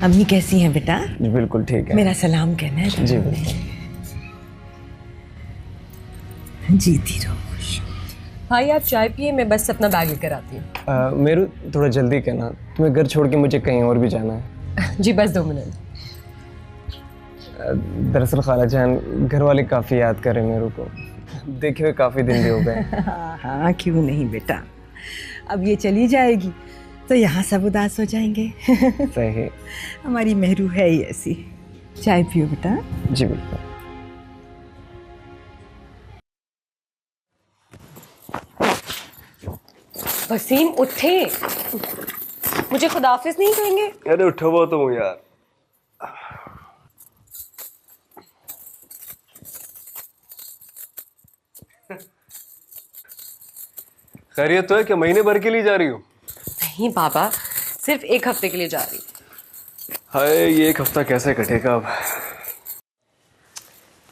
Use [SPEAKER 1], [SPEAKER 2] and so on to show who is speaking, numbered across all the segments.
[SPEAKER 1] अम्मी कैसी हैं बेटा?
[SPEAKER 2] जी बिल्कुल ठीक है।
[SPEAKER 1] मेरा सलाम कहना है।
[SPEAKER 2] जी बिल्कुल।
[SPEAKER 1] जीती रहो।
[SPEAKER 3] भाई आप चाय पिए, मैं बस अपना बैग लेकर आती हूँ।
[SPEAKER 2] मेरू थोड़ा जल्दी कहना, तुम्हें घर छोड़ के मुझे कहीं और भी जाना है।
[SPEAKER 3] जी बस 2 मिनट।
[SPEAKER 2] दरअसल खाला जान, घर वाले काफ़ी याद कर रहे हैं मेरू को, देखे हुए काफ़ी दिन भी हो गए।
[SPEAKER 1] हाँ क्यों नहीं बेटा, अब ये चली जाएगी तो यहाँ सब उदास हो जाएंगे।
[SPEAKER 2] सही।
[SPEAKER 1] हमारी मेहरू है ही ऐसी। चाय पियो बेटा।
[SPEAKER 2] जी बिल्कुल।
[SPEAKER 3] वसीम उठे, मुझे खुदाफिज नहीं कहेंगे?
[SPEAKER 2] अरे उठो वो तुम यार। खैरियत तो है कि महीने भर के लिए जा रही हो?
[SPEAKER 3] नहीं बाबा, सिर्फ 1 हफ्ते के लिए जा रही।
[SPEAKER 2] हाय, ये 1 हफ्ता कैसे कटेगा अब?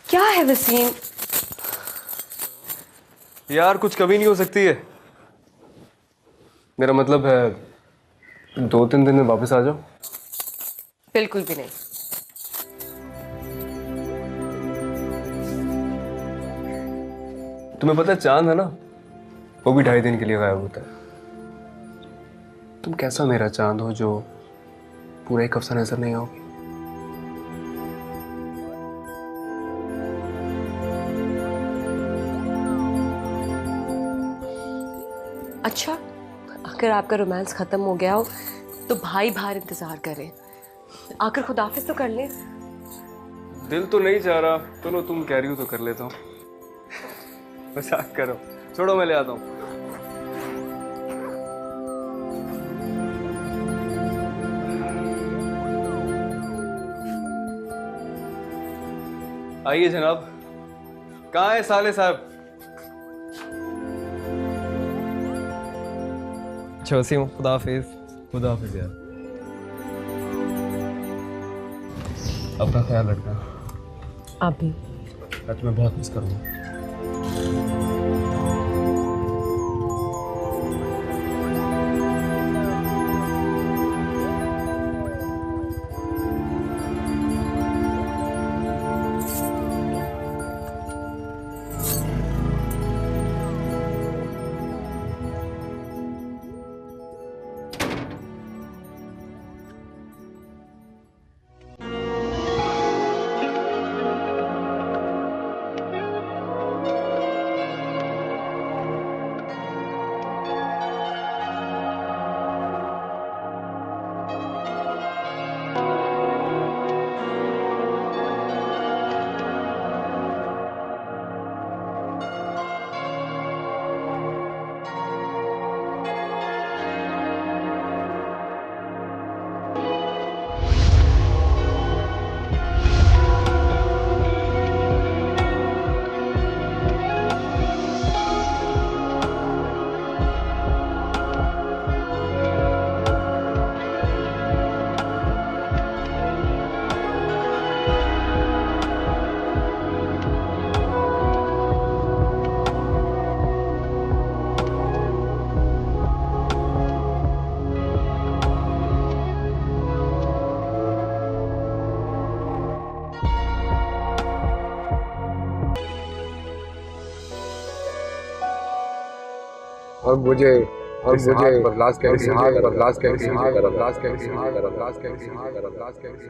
[SPEAKER 3] क्या है वसीम?
[SPEAKER 2] यार कुछ कमी नहीं हो सकती है? मेरा मतलब है 2-3 दिन में वापस आ जाओ।
[SPEAKER 3] बिल्कुल भी नहीं।
[SPEAKER 2] तुम्हें पता है चांद है ना, वो भी 2.5 दिन के लिए गायब होता है। तुम कैसा मेरा चांद हो जो पूरा 1 हफ्ता नजर नहीं आओगी?
[SPEAKER 3] अच्छा, अगर आपका रोमांस खत्म हो गया हो तो भाई बाहर इंतजार करें, आकर खुदाफिज तो कर ले।
[SPEAKER 2] दिल तो नहीं चाह रहा, चलो तुम कह रही हो तो कर लेता हूँ। मजाक करो, छोड़ो मैं ले आता हूँ। आइए जनाब। कहाँ है साले साहब? अच्छा वसीम, खुदा हाफिज। खुदा हाफिज यार। अपना ख्याल रखना।
[SPEAKER 3] आप भी।
[SPEAKER 2] मैं तुम्हें बहुत मिस करूँगा।
[SPEAKER 4] और मुझे बर्दाश्त कैसे बर्दाश्त कैसे बर्दाश्त कैसे बर्दाश्त कैसे बर्दाश्त कैसे।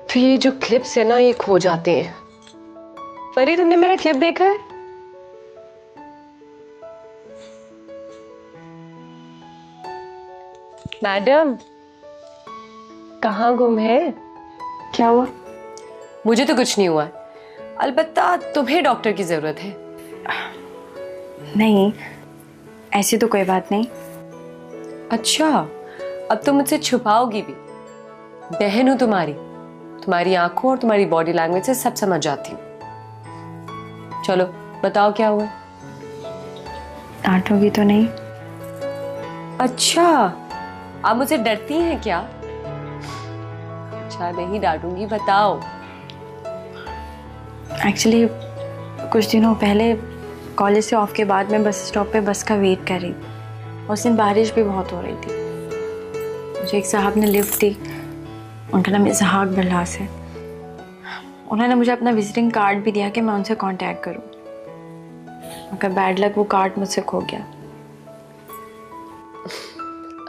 [SPEAKER 3] तो ये जो क्लिप्स है ना, ये खो जाते हैं। फरीद, तुमने मेरा क्लिप देखा है? मैडम, कहाँ गुम है?
[SPEAKER 5] क्या हुआ?
[SPEAKER 3] मुझे तो कुछ नहीं हुआ, अलबत्ता तुम्हें डॉक्टर की जरूरत है।
[SPEAKER 5] नहीं, ऐसी तो कोई बात नहीं।
[SPEAKER 3] अच्छा, अब तुम मुझसे छुपाओगी भी? बहन हूं तुम्हारी, तुम्हारी आंखों और तुम्हारी बॉडी लैंग्वेज से सब समझ जाती हूँ। चलो बताओ क्या हुआ।
[SPEAKER 5] डांटोगी तो नहीं?
[SPEAKER 3] अच्छा, आप मुझसे डरती हैं क्या? अच्छा, नहीं डांटूंगी, बताओ।
[SPEAKER 5] एक्चुअली कुछ दिनों पहले कॉलेज से ऑफ के बाद मैं बस स्टॉप पे बस का वेट कर रही थी। उस दिन बारिश भी बहुत हो रही थी। मुझे एक साहब ने लिफ्ट दी, उनका नाम इसहाक बल्लास है। उन्होंने मुझे अपना विजिटिंग कार्ड भी दिया कि मैं उनसे कांटेक्ट करूं, मगर बैड लक वो कार्ड मुझसे खो गया।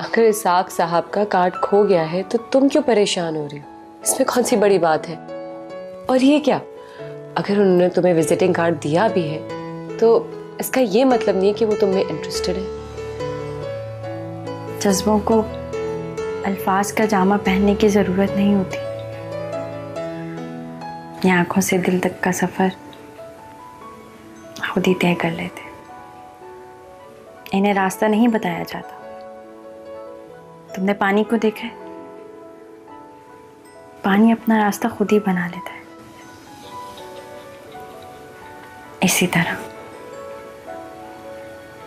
[SPEAKER 3] अगर इसाक साहब का कार्ड खो गया है तो तुम क्यों परेशान हो रही हो? इसमें कौन सी बड़ी बात है? और ये क्या, अगर उन्होंने तुम्हें विजिटिंग कार्ड दिया भी है तो इसका ये मतलब नहीं है कि वो तुम में इंटरेस्टेड है।
[SPEAKER 5] जज्बों को अल्फाज का जामा पहनने की ज़रूरत नहीं होती। ये आंखों से दिल तक का सफ़र खुद ही तय कर लेते। इन्हें रास्ता नहीं बताया जाता। तुमने पानी को देखा है? पानी अपना रास्ता खुद ही बना लेता है। इसी तरह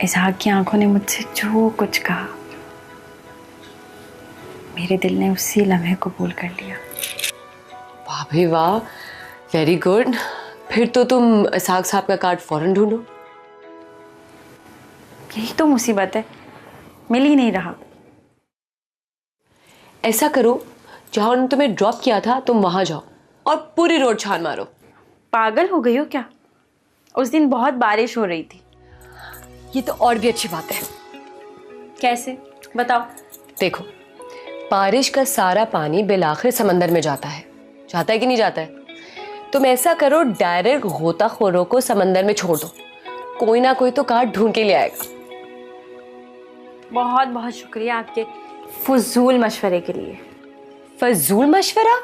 [SPEAKER 5] इसहाक की आंखों ने मुझसे जो कुछ कहा, मेरे दिल ने उसी लम्हे को कबूल कर लिया।
[SPEAKER 3] वाह भाई वाह, वेरी गुड। फिर तो तुम इसाक साहब का कार्ड फौरन ढूंढो।
[SPEAKER 5] यही तो मुसीबत है, मिल ही नहीं रहा।
[SPEAKER 3] ऐसा करो, जहां उन्होंने तुम्हें ड्रॉप किया था तुम वहां जाओ और पूरी रोड छान मारो।
[SPEAKER 5] पागल हो गई हो क्या? उस दिन बहुत बारिश हो रही थी।
[SPEAKER 3] ये तो और भी अच्छी बात है।
[SPEAKER 5] कैसे, बताओ।
[SPEAKER 3] देखो, बारिश का सारा पानी बिलाखिर समंदर में जाता है कि नहीं जाता है? तुम ऐसा करो, डायरेक्ट गोताखोरों को समंदर में छोड़ दो, कोई ना कोई तो कार्ड ढूंढ के ले आएगा।
[SPEAKER 5] बहुत बहुत शुक्रिया आपके फजूल मशवरे के लिए।
[SPEAKER 3] फजूल मशवरा?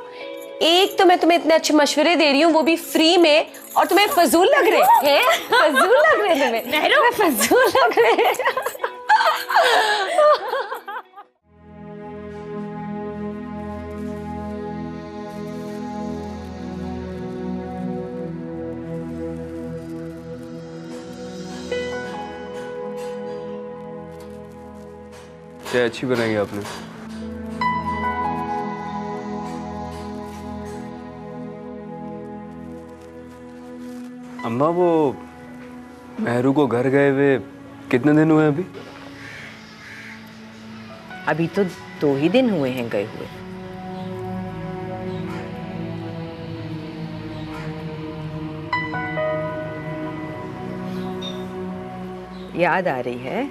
[SPEAKER 3] एक तो मैं तुम्हें इतने अच्छे मशवरे दे रही हूँ, वो भी फ्री में, और तुम्हें फजूल लग रहे हैं? फजूल लग रहे हैं तुम्हें? फजूल लग रहे हैं।
[SPEAKER 2] चाय अच्छी बनाई आपने। अम्मा, वो मेहरू को घर गए हुए कितने दिन हुए अभी?
[SPEAKER 1] अभी तो 2 ही दिन हुए हैं गए हुए। याद आ रही है?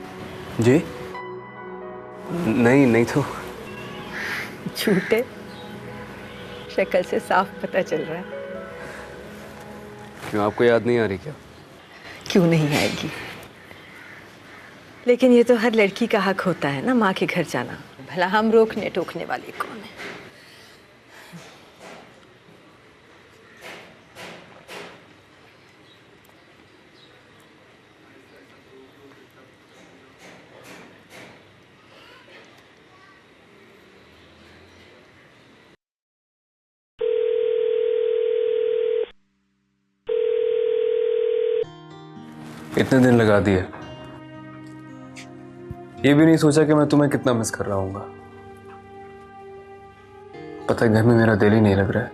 [SPEAKER 2] जी नहीं तो।
[SPEAKER 1] झूठे, शक्ल से साफ पता चल रहा है।
[SPEAKER 2] क्यों, आपको याद नहीं आ रही क्या?
[SPEAKER 1] क्यों नहीं आएगी, लेकिन ये तो हर लड़की का हक होता है ना, माँ के घर जाना। भला हम रोकने टोकने वाले कौन है?
[SPEAKER 2] इतने दिन लगा दिए, ये भी नहीं सोचा कि मैं तुम्हें कितना मिस कर रहा हूँगा। पता है, घर में मेरा दिल ही नहीं लग रहा है।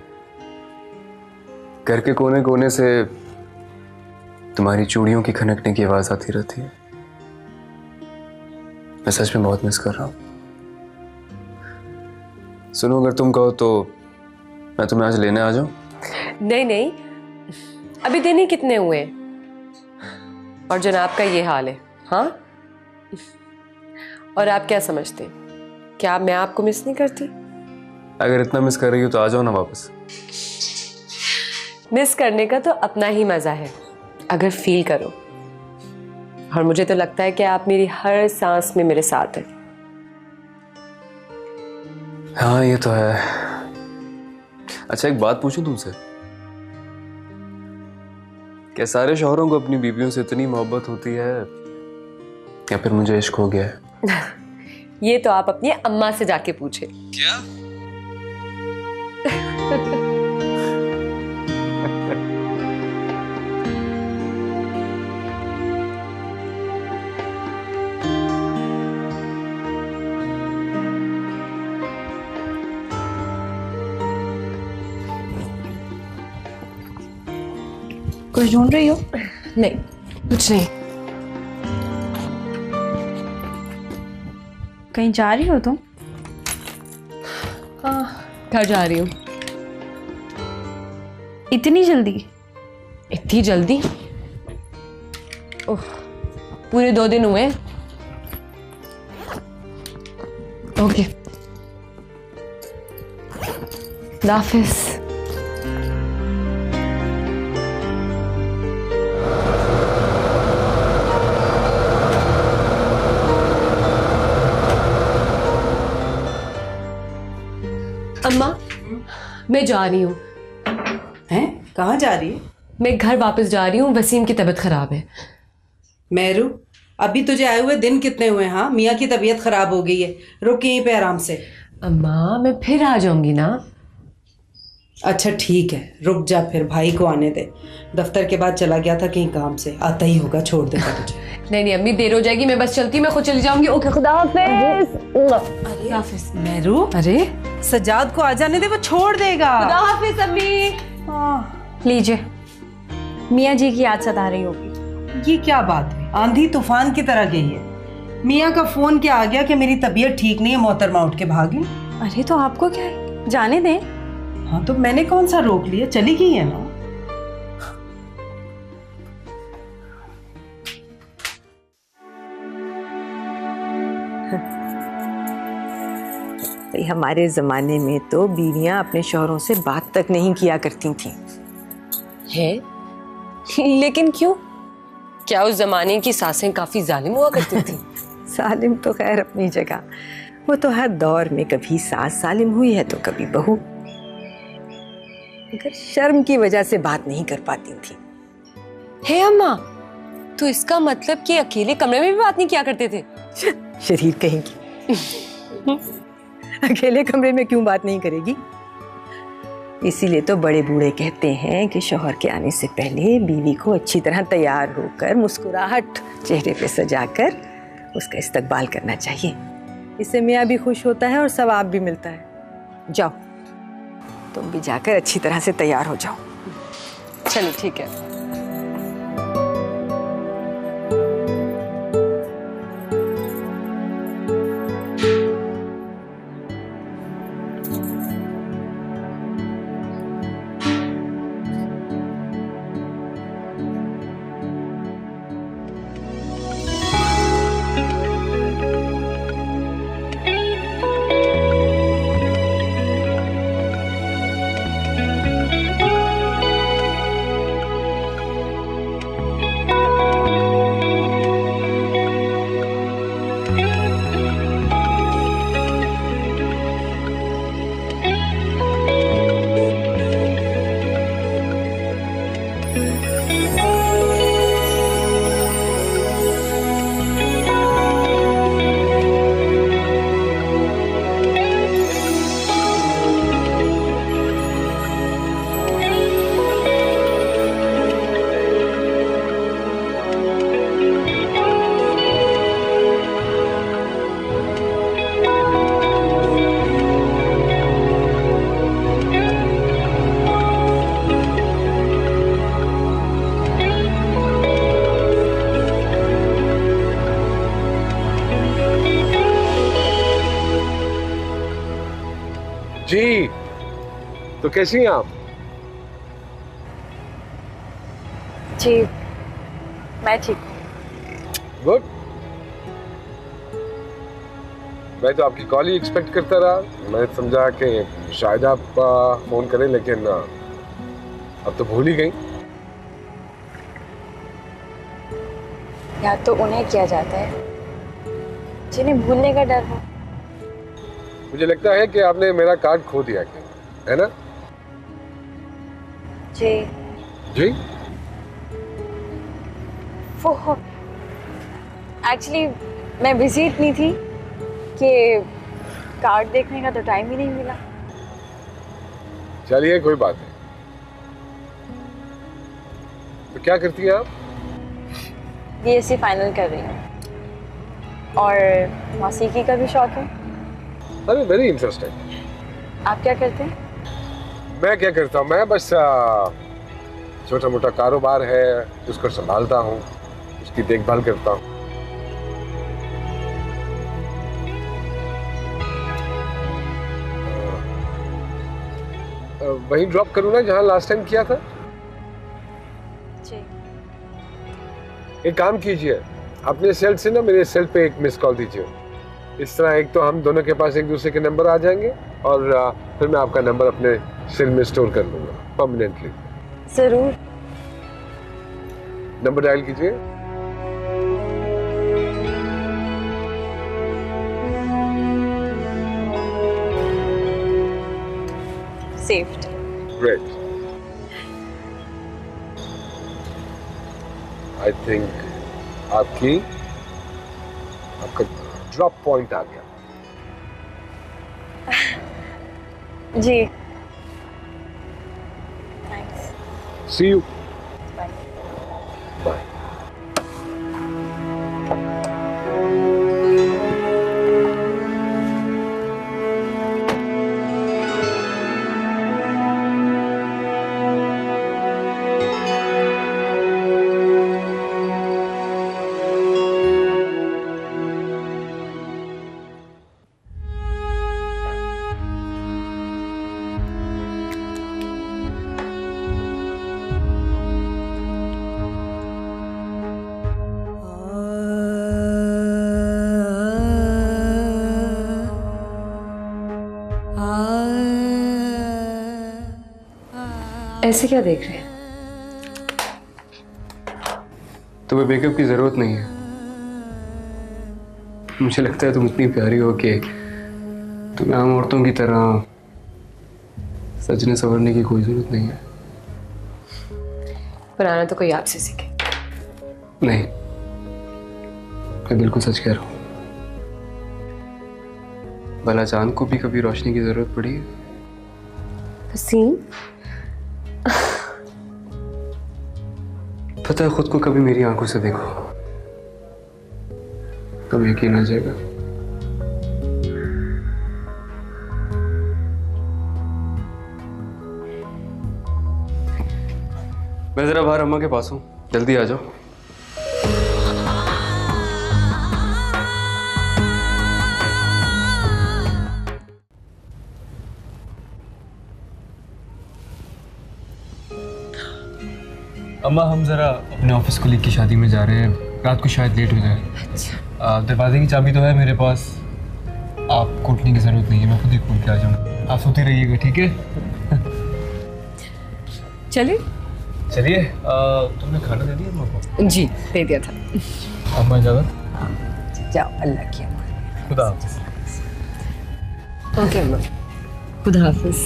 [SPEAKER 2] घर के कोने कोने से तुम्हारी चूड़ियों की खनकने की आवाज आती रहती है। मैं सच में बहुत मिस कर रहा हूँ। सुनो, अगर तुम कहो तो मैं तुम्हें आज लेने आ जाऊं?
[SPEAKER 3] नहीं, अभी दिन ही कितने हुए हैं और जनाब का ये हाल है। हाँ, और आप क्या समझते हैं, क्या मैं आपको मिस नहीं करती?
[SPEAKER 2] अगर इतना मिस कर रही हो तो आ जाओ ना वापस।
[SPEAKER 3] मिस करने का तो अपना ही मजा है, अगर फील करो। और मुझे तो लगता है कि आप मेरी हर सांस में मेरे साथ हैं।
[SPEAKER 2] हाँ, ये तो है। अच्छा, एक बात पूछूं तुमसे, क्या सारे शौहरों को अपनी बीवियों से इतनी मोहब्बत होती है, या फिर मुझे इश्क हो गया है?
[SPEAKER 3] ये तो आप अपनी अम्मा से जाके पूछे।
[SPEAKER 2] क्या?
[SPEAKER 5] कुछ ढूंढ रही हो?
[SPEAKER 3] नहीं, कुछ नहीं।
[SPEAKER 5] कहीं जा रही हो तुम?
[SPEAKER 3] घर जा रही हूँ।
[SPEAKER 5] इतनी जल्दी?
[SPEAKER 3] इतनी जल्दी? ओह, पूरे 2 दिन हुए। ओके, हाफिज। अम्मा, मैं जा रही हूँ।
[SPEAKER 1] हैं? कहाँ जा रही है?
[SPEAKER 3] मैं घर वापस जा रही हूँ, वसीम की तबीयत खराब है।
[SPEAKER 1] मेहरू, अभी तुझे आए हुए दिन कितने हुए? हाँ, मियाँ की तबीयत खराब हो गई है, रुक यहीं पे आराम से।
[SPEAKER 3] अम्मा, मैं फिर आ जाऊंगी ना।
[SPEAKER 1] अच्छा ठीक है, रुक जा, फिर भाई को आने दे। दफ्तर के बाद चला गया था कहीं काम से, आता ही होगा, छोड़ देगा तुझे।
[SPEAKER 3] नहीं नहीं अम्मी, देर हो जाएगी, मैं बस चलती, मैं खुद चली जाऊंगी। ओके, खुदा हाफिज।
[SPEAKER 1] हाफिज। मेहरू, अरे सजाद को आ जाने दे, वो छोड़ देगा।
[SPEAKER 3] खुदा हाफिज अम्मी।
[SPEAKER 5] लीजिए, मियाँ जी की याद सता रही होगी।
[SPEAKER 1] ये क्या बात हुई? आंधी तूफान की तरह गई है। मियाँ का फोन क्या आ गया कि मेरी तबीयत ठीक नहीं है, मोहतरमा उठ के भागी।
[SPEAKER 5] अरे तो आपको क्या है, जाने दें।
[SPEAKER 1] हाँ तो मैंने कौन सा रोक लिया, चली गई है ना। हमारे जमाने में तो बीवियां अपने शौहरों से बात तक नहीं किया करती थीं।
[SPEAKER 3] है? लेकिन क्यों? क्या उस जमाने की सासें काफी जालिम हुआ करती थी?
[SPEAKER 1] सालिम तो खैर अपनी जगह, वो तो हर दौर में कभी सास सालिम हुई है तो कभी बहू, मगर शर्म की वजह से बात नहीं कर पाती थी।
[SPEAKER 3] हे अम्मा, तो इसका मतलब कि अकेले कमरे में भी बात नहीं किया करते थे?
[SPEAKER 1] शरीर कहेंगी। अकेले कमरे में क्यों बात नहीं करेगी? इसीलिए तो बड़े बूढ़े कहते हैं कि शौहर के आने से पहले बीवी को अच्छी तरह तैयार होकर मुस्कुराहट चेहरे पे सजाकर उसका इस्तकबाल करना चाहिए। इससे मियाँ भी खुश होता है और सवाब भी मिलता है। जाओ, तुम भी जाकर अच्छी तरह से तैयार हो जाओ।
[SPEAKER 3] चलो ठीक है।
[SPEAKER 4] जी, तो कैसी हैं आप?
[SPEAKER 5] जी, मैं ठीक हूँ।
[SPEAKER 4] गुड। मैं तो आपकी कॉल ही एक्सपेक्ट करता रहा। मैंने समझा कि शायद आप फोन करें, लेकिन अब तो भूल ही गई।
[SPEAKER 5] याद तो उन्हें किया जाता है जिन्हें भूलने का डर हो।
[SPEAKER 4] मुझे लगता है कि आपने मेरा कार्ड खो दिया, क्या है ना?
[SPEAKER 5] जी
[SPEAKER 4] जी,
[SPEAKER 5] वो एक्चुअली मैं बिजी इतनी थी कि कार्ड देखने का तो टाइम ही नहीं मिला।
[SPEAKER 4] चलिए कोई बात नहीं। तो क्या करती हैं आप?
[SPEAKER 5] बीएससी फाइनल कर रही हूँ और मौसीकी का भी शौक है।
[SPEAKER 4] अरे वेरी इंटरेस्टिंग।
[SPEAKER 5] आप क्या करते हैं?
[SPEAKER 4] मैं क्या करता हूँ, मैं बस छोटा मोटा कारोबार है, उसको संभालता हूँ, उसकी देखभाल करता हूँ। वहीं ड्रॉप करूँ ना जहाँ लास्ट टाइम किया था?
[SPEAKER 5] जी।
[SPEAKER 4] एक काम कीजिए, अपने सेल से ना मेरे सेल पे एक मिस कॉल दीजिए। इस तरह एक तो हम दोनों के पास एक दूसरे के नंबर आ जाएंगे और फिर मैं आपका नंबर अपने सेल में स्टोर कर लूंगा परमानेंटली।
[SPEAKER 5] जरूर।
[SPEAKER 4] नंबर डायल कीजिए।
[SPEAKER 5] सेव्ड।
[SPEAKER 4] ग्रेट। आई थिंक आपका ड्रॉप पॉइंट आ गया।
[SPEAKER 5] जी। Thanks.
[SPEAKER 4] See you.
[SPEAKER 5] Bye.
[SPEAKER 4] Bye.
[SPEAKER 3] ऐसे क्या देख रहे हैं?
[SPEAKER 2] तुम्हें मेकअप की जरूरत नहीं है। मुझे लगता है तुम इतनी प्यारी हो कि तुम्हें आम औरतों की तरह सजने संवरने की कोई जरूरत नहीं है।
[SPEAKER 3] बनाना तो कोई आपसे सीखे।
[SPEAKER 2] नहीं, मैं बिल्कुल सच कह रहा हूँ। भला चांद को भी कभी रोशनी की जरूरत पड़ी है?
[SPEAKER 3] हसीन,
[SPEAKER 2] पता है, खुद को कभी मेरी आंखों से देखो, तब यकीन आ जाएगा। मैं जरा बाहर अम्मा के पास हूँ, जल्दी आ जाओ। अम्मा, हम जरा अपने ऑफिस कोलीग की शादी में जा रहे हैं, रात को शायद लेट हो जाए। अच्छा। दरवाजे की चाबी तो है मेरे पास, आप कोटने की जरूरत नहीं है, मैं खुद ही खोल के आ जाऊंगा। आप सोते रहिएगा, ठीक है?
[SPEAKER 3] चलिए।
[SPEAKER 2] चलिए। तुमने खाना दे दिया अम्मा को?
[SPEAKER 3] जी, दे दिया था।
[SPEAKER 2] अम्मा इजाजत।
[SPEAKER 1] जाओ, अल्लाह की अमान।
[SPEAKER 2] खुदा हाफिज।
[SPEAKER 3] ओके अम्मा, खुदा हाफिज।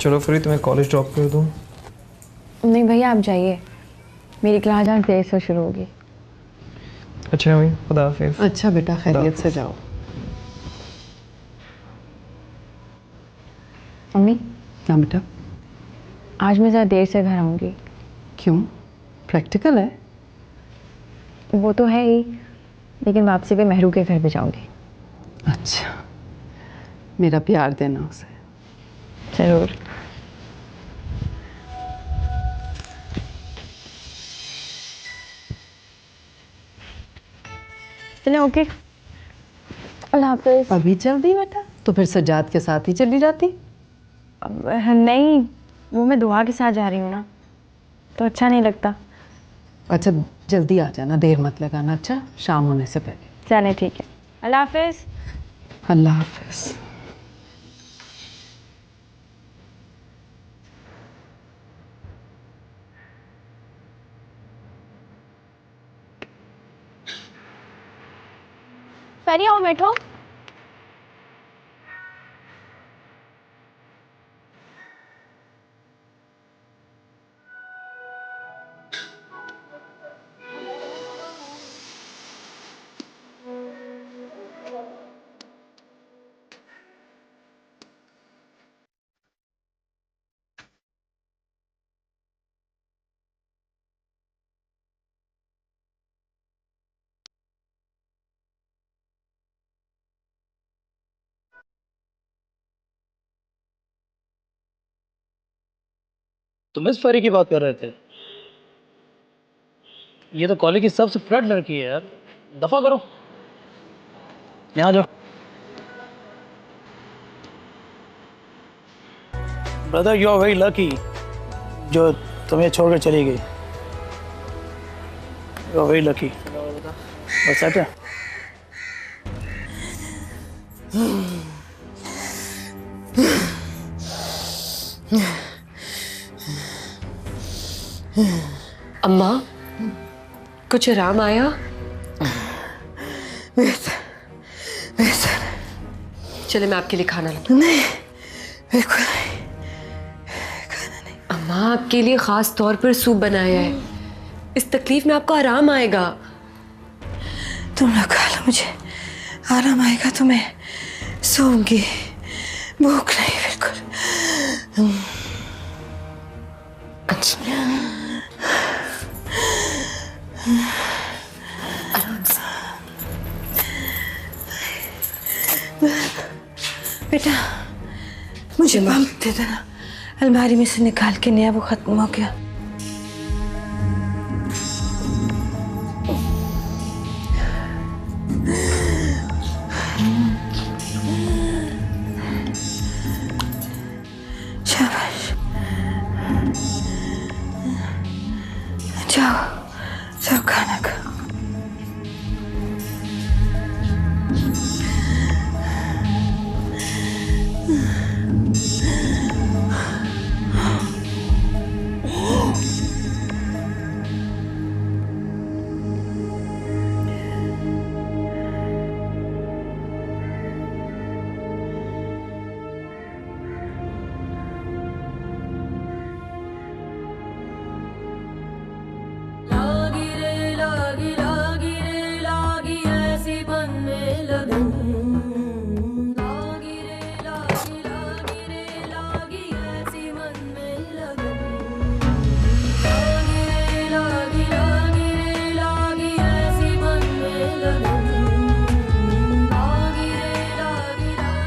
[SPEAKER 6] चलो फ्री, तुम्हें कॉलेज ड्रॉप कर दूँ?
[SPEAKER 5] नहीं भैया, आप जाइए, मेरी क्लास आज देर से शुरू होगी।
[SPEAKER 6] अच्छा मम्मी, खुदा हाफिज।
[SPEAKER 7] अच्छा बेटा, खैरियत से जाओ।
[SPEAKER 5] मम्मी,
[SPEAKER 7] हाँ बेटा।
[SPEAKER 5] आज मैं ज़रा देर से घर आऊँगी।
[SPEAKER 7] क्यों? प्रैक्टिकल है?
[SPEAKER 5] वो तो है ही, लेकिन वापसी पे मेहरू के घर भी जाऊँगी।
[SPEAKER 7] अच्छा, मेरा प्यार देना उसे।
[SPEAKER 5] ज़रूर। चलिए, ओके, अल्लाह हाफिज।
[SPEAKER 7] अभी जल्दी बेटा? तो फिर सज्जाद के साथ ही चली जाती।
[SPEAKER 5] नहीं, वो मैं दुआ के साथ जा रही हूँ ना, तो अच्छा नहीं लगता।
[SPEAKER 7] अच्छा, जल्दी आ जाना, देर मत लगाना, अच्छा? शाम होने से पहले।
[SPEAKER 5] चलें, ठीक है, अल्लाह हाफिज।
[SPEAKER 7] अल्लाह हाफिज।
[SPEAKER 5] पहले आओ, बैठो।
[SPEAKER 8] तुम इस परी की बात कर रहे थे? ये तो कॉलेज की सबसे फ्लर्ट लड़की है यार, दफा करो। यहाँ जाओ। Brother you are very lucky जो तुम्हें छोड़कर चली गई। You are very lucky. बस है।
[SPEAKER 3] अम्मा कुछ आराम आया? चले मैं आपके लिए खाना लाऊं।
[SPEAKER 1] नहीं बिल्कुल नहीं, खाना नहीं।
[SPEAKER 3] अम्मा आपके लिए खास तौर पर सूप बनाया है, इस तकलीफ में आपको आराम आएगा।
[SPEAKER 1] तुम लोग खा लो, मुझे आराम आएगा तो मैं सोऊंगी, भूख नहीं बिल्कुल।
[SPEAKER 3] अच्छा आराम से।
[SPEAKER 1] बेटा मुझे पंप दे देना, अलमारी में से निकाल के नया वो खत्म हो गया। शाबाश, जाओ सब खाना खाओ।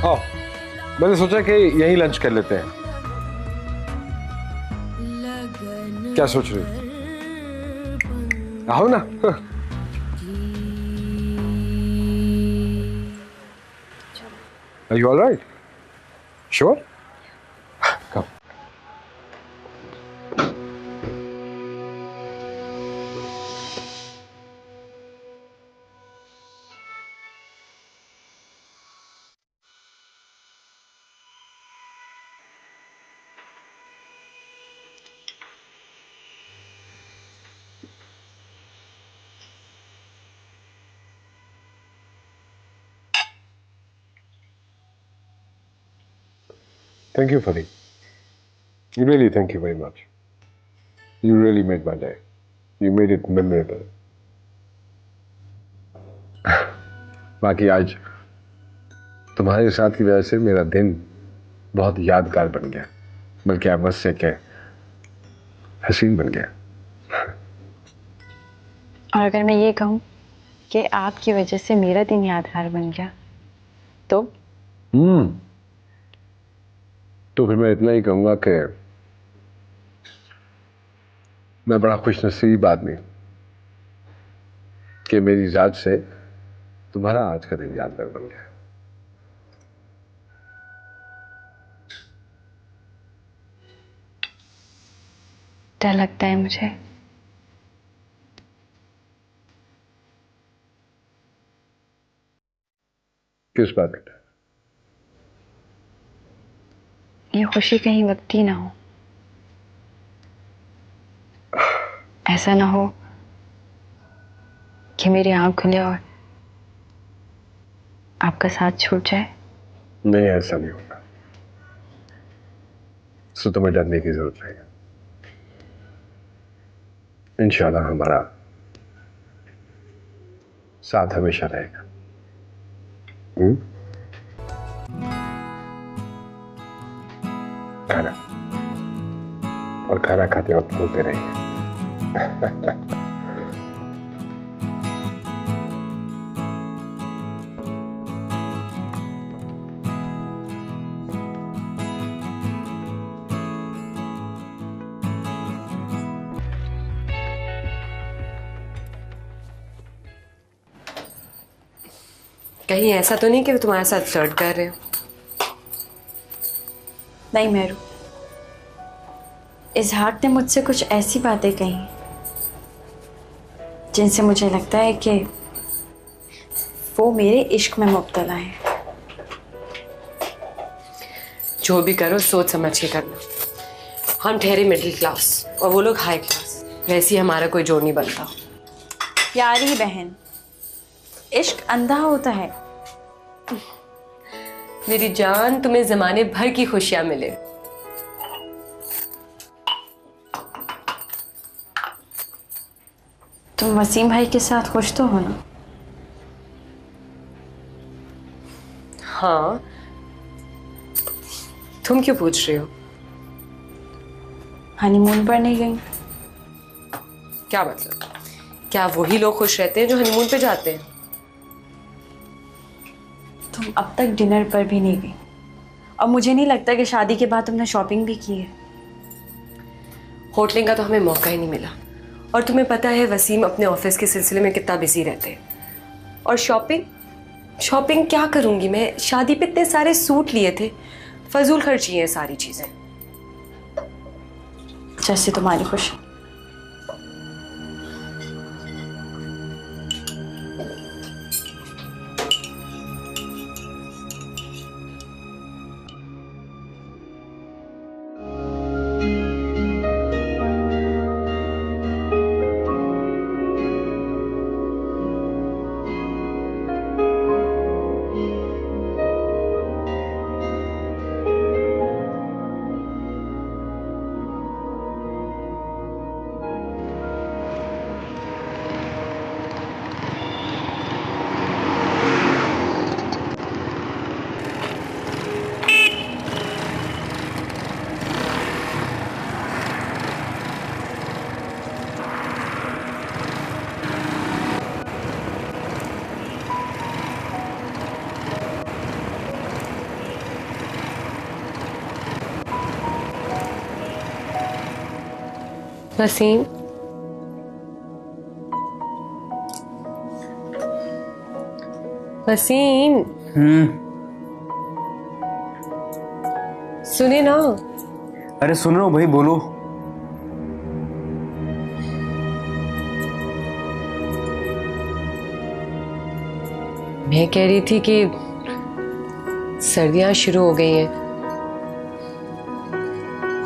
[SPEAKER 4] आओ, मैंने सोचा कि यहीं लंच कर लेते हैं। क्या सोच रही हो? आओ ना। Are you all right? Sure? Come. Thank you, Fadi. Really, thank you very much. You really made my day. You made it memorable. बाकी आज तुम्हारे साथ की वजह से मेरा दिन बहुत यादगार बन गया, बल्कि आप बस से क्या हसीन बन गया।
[SPEAKER 5] और अगर मैं ये कहूँ कि आपकी वजह से मेरा दिन यादगार बन गया
[SPEAKER 4] तो फिर मैं इतना ही कहूँगा कि मैं बड़ा खुशनसीब आदमी कि मेरी जात से तुम्हारा आज का दिन यादगार बन गया।
[SPEAKER 5] डर लगता है मुझे।
[SPEAKER 4] किस बात का?
[SPEAKER 5] ये खुशी कहीं वक्ती ना हो, ऐसा ना हो कि मेरी आंख खुले और आपका साथ छूट जाए।
[SPEAKER 4] नहीं, ऐसा नहीं होगा। सो तुम्हें डरने की जरूरत नहीं है। इंशाल्लाह हमारा साथ हमेशा रहेगा। खाना और खाना खाते वक्त बोलते रहिए।
[SPEAKER 3] कहीं ऐसा तो नहीं कि वो तुम्हारे साथ फ्लर्ट कर रहे हो?
[SPEAKER 5] नहीं मेरू, इजहाक ने मुझसे कुछ ऐसी बातें कही जिनसे मुझे लगता है कि वो मेरे इश्क में मुब्तला है।
[SPEAKER 3] जो भी करो सोच समझ के करना। हम ठहरे मिडिल क्लास और वो लोग हाई क्लास, वैसे ही हमारा कोई जोड़ नहीं बनता।
[SPEAKER 5] प्यारी बहन, इश्क अंधा होता है।
[SPEAKER 3] मेरी जान, तुम्हें जमाने भर की खुशियां मिले।
[SPEAKER 5] तुम वसीम भाई के साथ खुश तो हो ना?
[SPEAKER 3] हाँ, तुम क्यों पूछ रही हो?
[SPEAKER 5] हनीमून पर नहीं गई?
[SPEAKER 3] क्या मतलब? क्या वही लोग खुश रहते हैं जो हनीमून पे जाते हैं?
[SPEAKER 5] तुम अब तक डिनर पर भी नहीं गई और मुझे नहीं लगता कि शादी के बाद तुमने शॉपिंग भी की है।
[SPEAKER 3] होटलिंग का तो हमें मौका ही नहीं मिला, और तुम्हें पता है वसीम अपने ऑफिस के सिलसिले में कितना बिजी रहते हैं। और शॉपिंग क्या करूंगी मैं? शादी पे इतने सारे सूट लिए थे, फजूल खर्ची हैं सारी चीजें।
[SPEAKER 5] जैसे तुम्हारी खुशी।
[SPEAKER 3] वसीम, वसीम, सुने ना।
[SPEAKER 2] अरे सुन रहा हूँ भाई, बोलो।
[SPEAKER 3] मैं कह रही थी कि सर्दियां शुरू हो गई हैं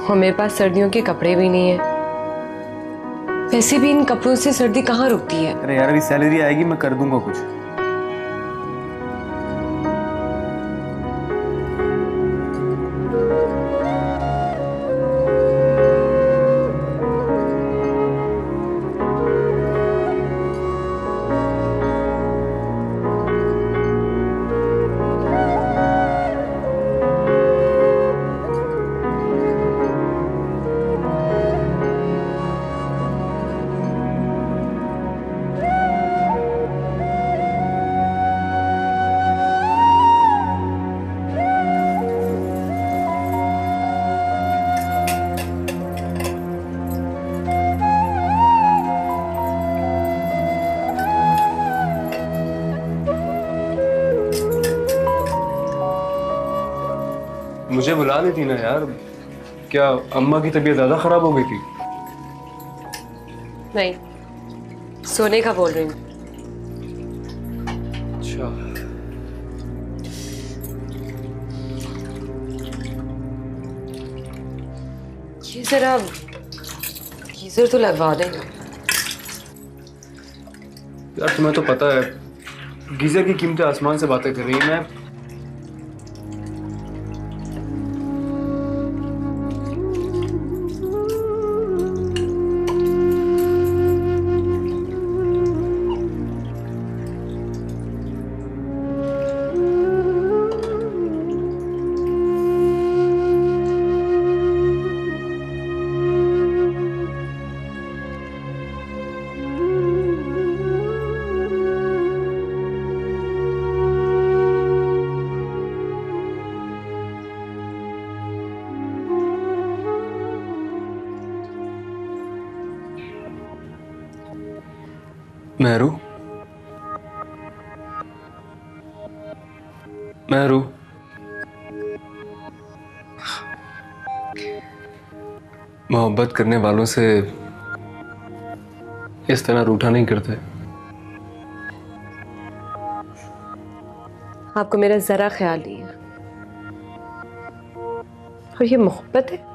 [SPEAKER 3] और मेरे पास सर्दियों के कपड़े भी नहीं है। वैसे भी इन कपड़ों से सर्दी कहाँ रुकती है?
[SPEAKER 2] अरे यार, अभी सैलरी आएगी, मैं कर दूंगा कुछ। मुझे बुला लेती ना यार। क्या अम्मा की तबीयत ज्यादा खराब हो गई थी?
[SPEAKER 3] नहीं, सोने का बोल रही हूँ।
[SPEAKER 2] अच्छा,
[SPEAKER 3] ये जरा गीजर तो लगवा देगा।
[SPEAKER 2] यार तुम्हें तो पता है गीजर की कीमतें आसमान से बातें कर रही है। महरू, मेहरू, मोहब्बत करने वालों से इस तरह रूठा नहीं करते।
[SPEAKER 3] आपको मेरा जरा ख्याल नहीं है और ये मोहब्बत है?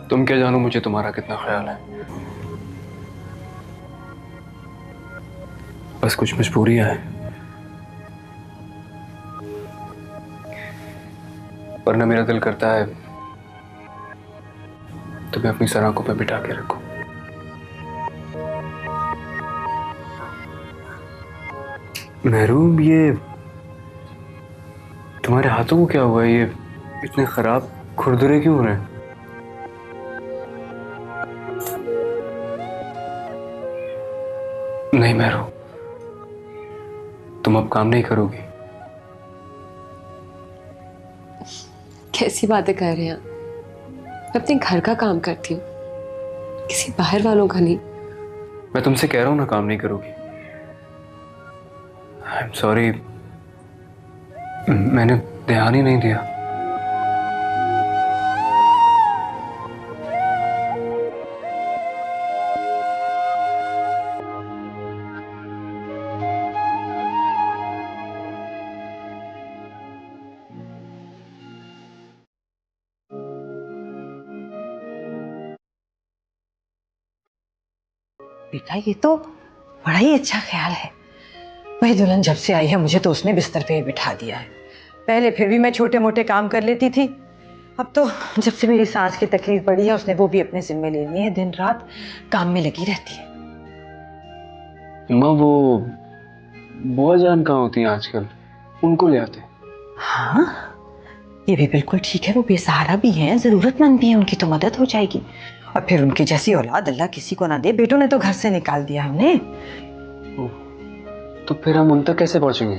[SPEAKER 2] तुम क्या जानो मुझे तुम्हारा कितना ख्याल है। बस कुछ मजबूरियां हैं, वरना मेरा दिल करता है तुम्हें अपनी सराखों पे बिठा के रखूं। महरूम, ये तुम्हारे हाथों को क्या हुआ है? ये इतने खराब खुरदुरे क्यों हो रहे हैं? नहीं महरू, तुम अब काम नहीं करोगी।
[SPEAKER 3] कैसी बातें कर रहे हैं आप? मैं अपने घर का काम करती हूँ, किसी बाहर वालों का नहीं।
[SPEAKER 2] मैं तुमसे कह रहा हूं ना, काम नहीं करोगी। आई एम सॉरी, मैंने ध्यान ही नहीं दिया।
[SPEAKER 7] बेटा ये तो बड़ा ही अच्छा ख्याल है। वही दुल्हन जब से आई है मुझे तो उसने बिस्तर पे ही बिठा दिया है। पहले फिर भी मैं छोटे मोटे काम कर लेती थी, अब तो जब से मेरी सांस की तकलीफ बढ़ी है उसने वो भी अपने जिम्मे ले ली है। दिन रात काम में लगी रहती है।
[SPEAKER 2] माँ, वो बुआ जान कहाँ होती हैं आजकल? उनको ले आते।
[SPEAKER 7] हाँ ये भी बिल्कुल ठीक है, वो बेसहारा भी हैं, जरूरतमंद भी हैं, उनकी तो मदद हो जाएगी। और फिर उनकी जैसी औलाद अल्लाह किसी को ना दे। बेटों ने तो घर से निकाल दिया हमने।
[SPEAKER 2] तो फिर हम उन तक कैसे पहुंचेंगे?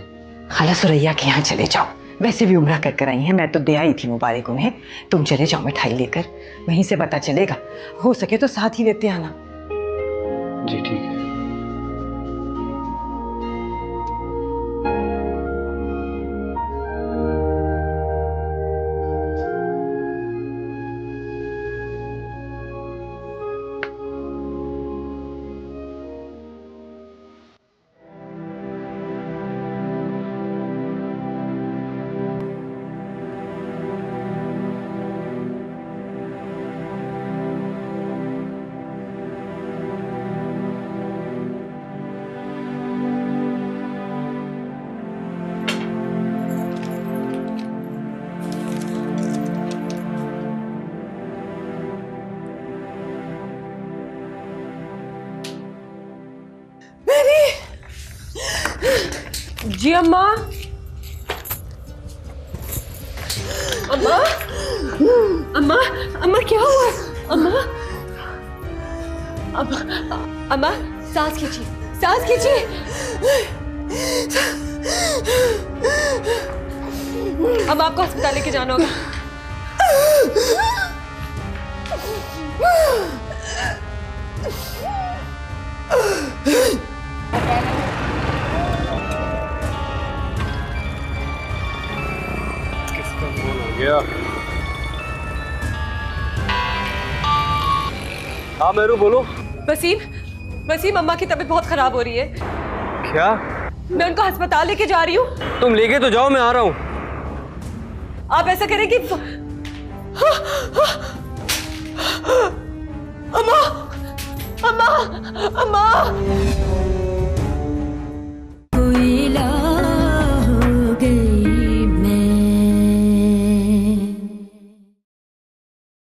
[SPEAKER 7] खाला सुरैया के यहाँ चले जाओ, वैसे भी उम्रा कर आई हैं, मैं तो दे आई थी मुबारक उन्हें। तुम चले जाओ मिठाई लेकर, वहीं से पता चलेगा। हो सके तो साथ ही लेते आना।
[SPEAKER 2] जी ठीक है।
[SPEAKER 3] जी अम्मा। अम्मा, अम्मा, अम्मा क्या हुआ? अम्मा, अम्मा सांस खींचिए, सांस खींचिए। अब आपको अस्पताल लेके जाना होगा।
[SPEAKER 2] हाँ मेरू, बोलो।
[SPEAKER 3] वसीम, वसीम अम्मा की तबीयत बहुत खराब हो रही है।
[SPEAKER 2] क्या?
[SPEAKER 3] मैं उनको अस्पताल लेके जा रही हूँ।
[SPEAKER 2] तुम लेके तो जाओ, मैं आ रहा हूँ।
[SPEAKER 3] आप ऐसा करें कि अम्मा, अम्मा, अम्मा, अम्मा।